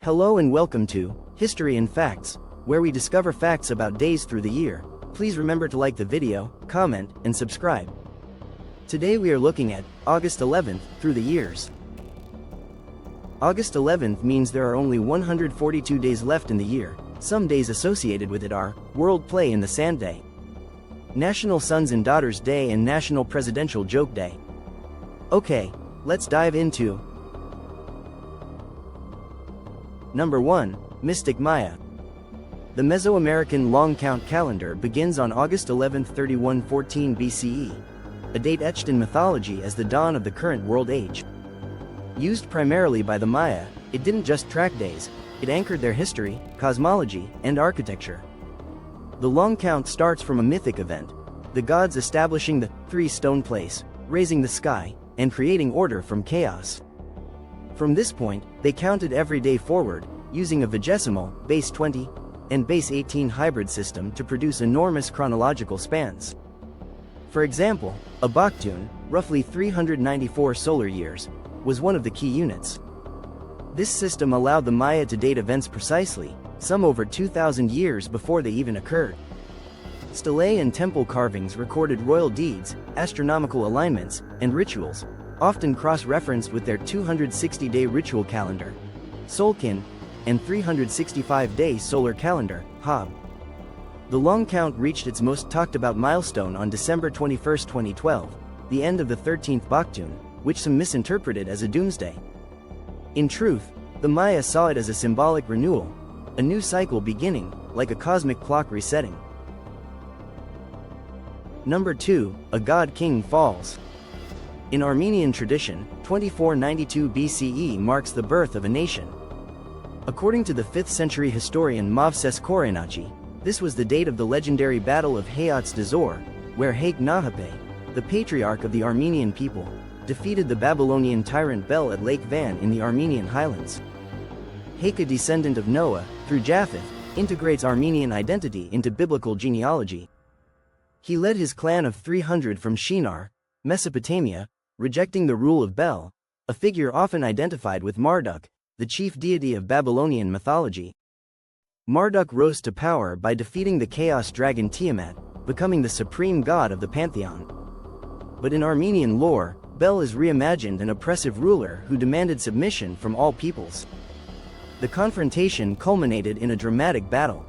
Hello and welcome to History and Facts, where we discover facts about days through the year. Please remember to like the video, comment, and subscribe. Today we are looking at August 11th through the years. August 11th means there are only 142 days left in the year. Some days associated with it are World Play in the Sand Day, National Sons and Daughters Day, and National Presidential Joke Day. Okay, let's dive into Number 1. Mystic Maya. The Mesoamerican Long Count calendar begins on August 11, 3114 BCE, a date etched in mythology as the dawn of the current world age. Used primarily by the Maya, it didn't just track days, it anchored their history, cosmology, and architecture. The Long Count starts from a mythic event, the gods establishing the three-stone place, raising the sky, and creating order from chaos. From this point, they counted every day forward, using a vigesimal, base 20, and base 18 hybrid system to produce enormous chronological spans. For example, a Baktun, roughly 394 solar years, was one of the key units. This system allowed the Maya to date events precisely, some over 2,000 years before they even occurred. Stelae and temple carvings recorded royal deeds, astronomical alignments, and rituals, often cross-referenced with their 260-day ritual calendar, Solkin, and 365-day solar calendar, Hab. The Long Count reached its most talked-about milestone on December 21, 2012, the end of the 13th Baktun, which some misinterpreted as a doomsday. In truth, the Maya saw it as a symbolic renewal, a new cycle beginning, like a cosmic clock resetting. Number 2. A god-king falls. In Armenian tradition, 2492 BCE marks the birth of a nation. According to the 5th century historian Movses Korenachi, this was the date of the legendary Battle of Hayk Nahapet, where Hayk Nahapet, the patriarch of the Armenian people, defeated the Babylonian tyrant Bel at Lake Van in the Armenian highlands. Hayk, a descendant of Noah, through Japheth, integrates Armenian identity into biblical genealogy. He led his clan of 300 from Shinar, Mesopotamia, rejecting the rule of Bel, a figure often identified with Marduk, the chief deity of Babylonian mythology. Marduk rose to power by defeating the chaos dragon Tiamat, becoming the supreme god of the pantheon. But in Armenian lore, Bel is reimagined an oppressive ruler who demanded submission from all peoples. The confrontation culminated in a dramatic battle.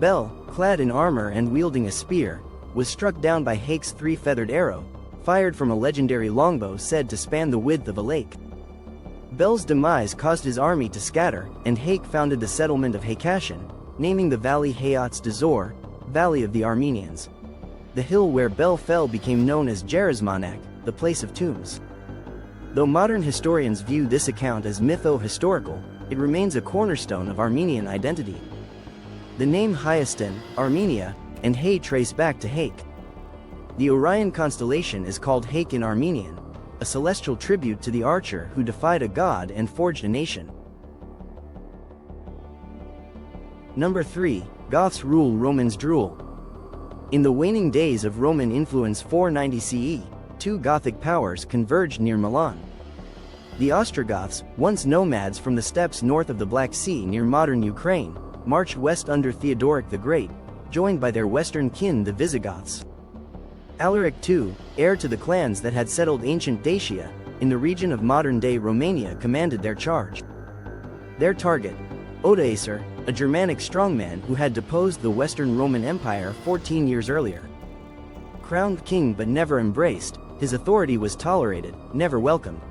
Bel, clad in armor and wielding a spear, was struck down by Hayk's three-feathered arrow, fired from a legendary longbow said to span the width of a lake. Bel's demise caused his army to scatter, and Hayk founded the settlement of Haykashan, naming the valley Hayat Dazor, Valley of the Armenians. The hill where Bel fell became known as Jerismanak, the place of tombs. Though modern historians view this account as mytho-historical, it remains a cornerstone of Armenian identity. The name Hayastan, Armenia, and Hay trace back to Hayk. The Orion constellation is called Hayk in Armenian, a celestial tribute to the archer who defied a god and forged a nation. Number 3. Goths Rule, Romans Drool. In the waning days of Roman influence 490 CE, two Gothic powers converged near Milan. The Ostrogoths, once nomads from the steppes north of the Black Sea near modern Ukraine, marched west under Theodoric the Great, joined by their western kin the Visigoths. Alaric II, heir to the clans that had settled ancient Dacia, in the region of modern-day Romania, commanded their charge. Their target, Odoacer, a Germanic strongman who had deposed the Western Roman Empire 14 years earlier. Crowned king but never embraced, his authority was tolerated, never welcomed.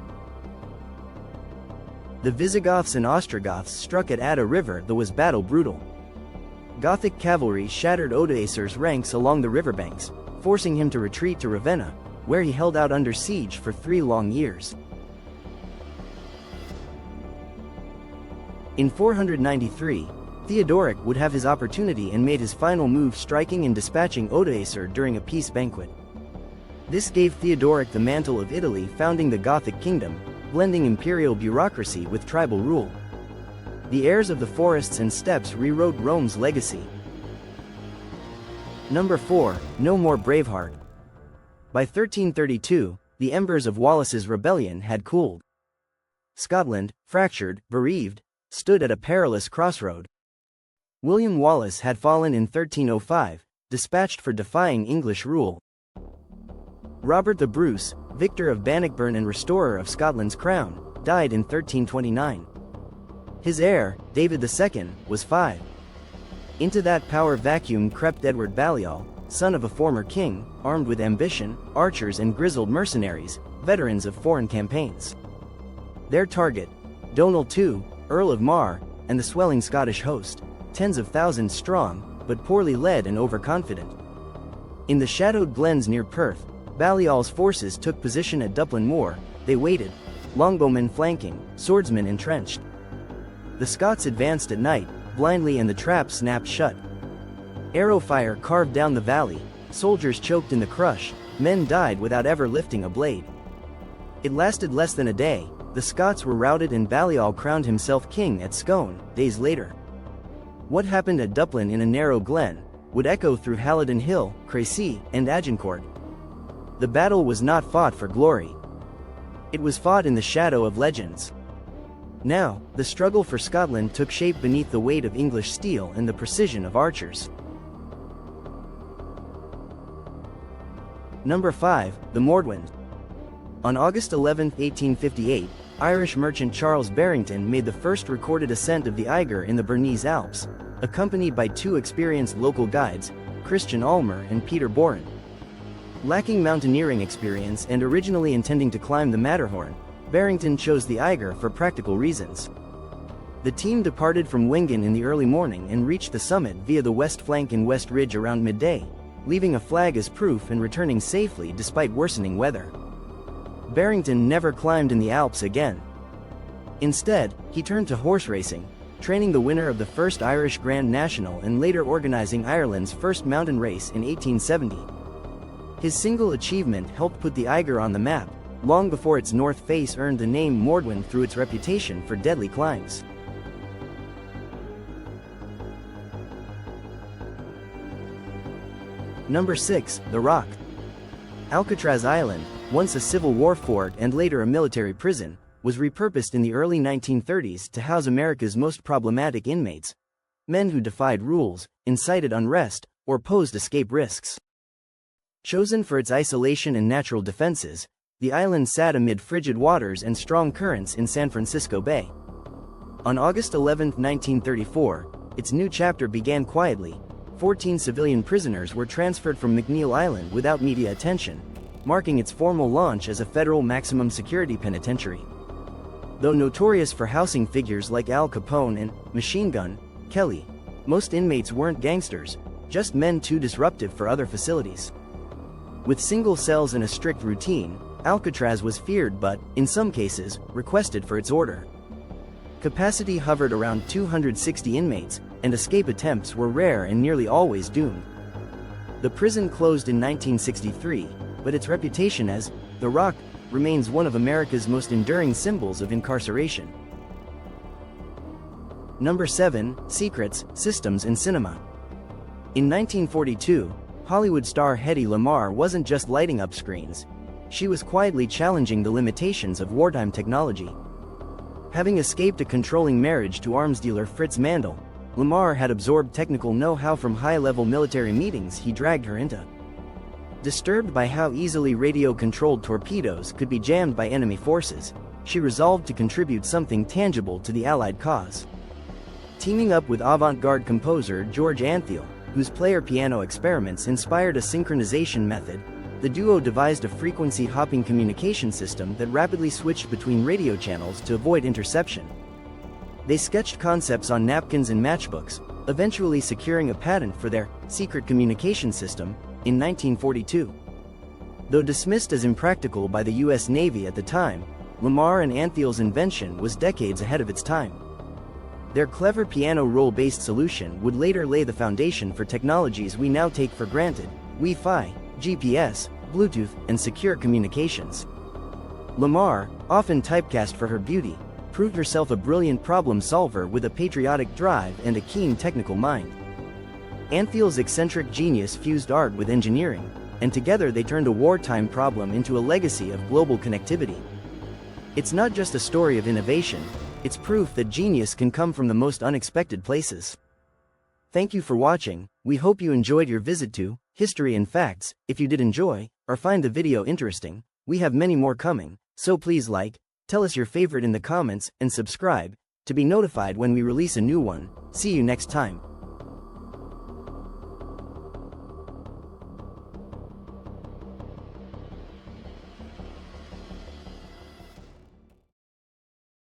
The Visigoths and Ostrogoths struck at Adda River, though was battle brutal. Gothic cavalry shattered Odoacer's ranks along the riverbanks, forcing him to retreat to Ravenna, where he held out under siege for 3 long years. In 493, Theodoric would have his opportunity and made his final move, striking and dispatching Odoacer during a peace banquet. This gave Theodoric the mantle of Italy, founding the Gothic kingdom, blending imperial bureaucracy with tribal rule. The heirs of the forests and steppes rewrote Rome's legacy. Number 4. No More Braveheart. By 1332, the embers of Wallace's rebellion had cooled. Scotland, fractured, bereaved, stood at a perilous crossroad. William Wallace had fallen in 1305, dispatched for defying English rule. Robert the Bruce, victor of Bannockburn and restorer of Scotland's crown, died in 1329. His heir, David II, was 5. Into that power vacuum crept Edward Balliol, son of a former king, armed with ambition, archers and grizzled mercenaries, veterans of foreign campaigns. Their target, Donald II, Earl of Mar, and the swelling Scottish host, tens of thousands strong, but poorly led and overconfident. In the shadowed glens near Perth, Balliol's forces took position at Dupplin Moor. They waited, longbowmen flanking, swordsmen entrenched. The Scots advanced at night, blindly, and the trap snapped shut. Arrow fire carved down the valley, soldiers choked in the crush, men died without ever lifting a blade. It lasted less than a day. The Scots were routed and Balliol crowned himself king at Scone, days later. What happened at Dupplin in a narrow glen would echo through Halidon Hill, Crecy, and Agincourt. The battle was not fought for glory. It was fought in the shadow of legends. Now, the struggle for Scotland took shape beneath the weight of English steel and the precision of archers. Number 5, the Mordwin. On August 11, 1858, Irish merchant Charles Barrington made the first recorded ascent of the Eiger in the Bernese Alps, accompanied by 2 experienced local guides, Christian Almer and Peter Boren. Lacking mountaineering experience and originally intending to climb the Matterhorn, Barrington chose the Eiger for practical reasons. The team departed from Wingen in the early morning and reached the summit via the west flank and west ridge around midday, leaving a flag as proof and returning safely despite worsening weather. Barrington never climbed in the Alps again. Instead, he turned to horse racing, training the winner of the first Irish Grand National and later organizing Ireland's first mountain race in 1870. His single achievement helped put the Eiger on the map, long before its north face earned the name Mordwin through its reputation for deadly climbs. Number 6, the Rock. Alcatraz Island, once a Civil War fort and later a military prison, was repurposed in the early 1930s to house America's most problematic inmates, men who defied rules, incited unrest, or posed escape risks. Chosen for its isolation and natural defenses, the island sat amid frigid waters and strong currents in San Francisco Bay. On August 11, 1934, its new chapter began quietly. 14 civilian prisoners were transferred from McNeil Island without media attention, marking its formal launch as a federal maximum security penitentiary. Though notorious for housing figures like Al Capone and Machine Gun Kelly, most inmates weren't gangsters, just men too disruptive for other facilities. With single cells and a strict routine, Alcatraz was feared but, in some cases, requested for its order. Capacity hovered around 260 inmates, and escape attempts were rare and nearly always doomed. The prison closed in 1963, but its reputation as the Rock remains one of America's most enduring symbols of incarceration. Number 7, Secrets, Systems and Cinema. In 1942, Hollywood star Hedy Lamarr wasn't just lighting up screens. She was quietly challenging the limitations of wartime technology. Having escaped a controlling marriage to arms dealer Fritz Mandel, Lamarr had absorbed technical know-how from high-level military meetings he dragged her into. Disturbed by how easily radio-controlled torpedoes could be jammed by enemy forces, she resolved to contribute something tangible to the Allied cause. Teaming up with avant-garde composer George Antheil, whose player-piano experiments inspired a synchronization method, the duo devised a frequency-hopping communication system that rapidly switched between radio channels to avoid interception. They sketched concepts on napkins and matchbooks, eventually securing a patent for their secret communication system in 1942. Though dismissed as impractical by the U.S. Navy at the time, Lamarr and Antheil's invention was decades ahead of its time. Their clever piano roll-based solution would later lay the foundation for technologies we now take for granted: Wi-Fi, GPS, Bluetooth, and secure communications. Lamarr, often typecast for her beauty, proved herself a brilliant problem solver with a patriotic drive and a keen technical mind. Antheil's eccentric genius fused art with engineering, and together they turned a wartime problem into a legacy of global connectivity. It's not just a story of innovation, It's proof that genius can come from the most unexpected places. Thank you for watching. We hope you enjoyed your visit to History and Facts. If you did enjoy, or find the video interesting, we have many more coming, so please like, tell us your favorite in the comments, and subscribe, to be notified when we release a new one. See you next time.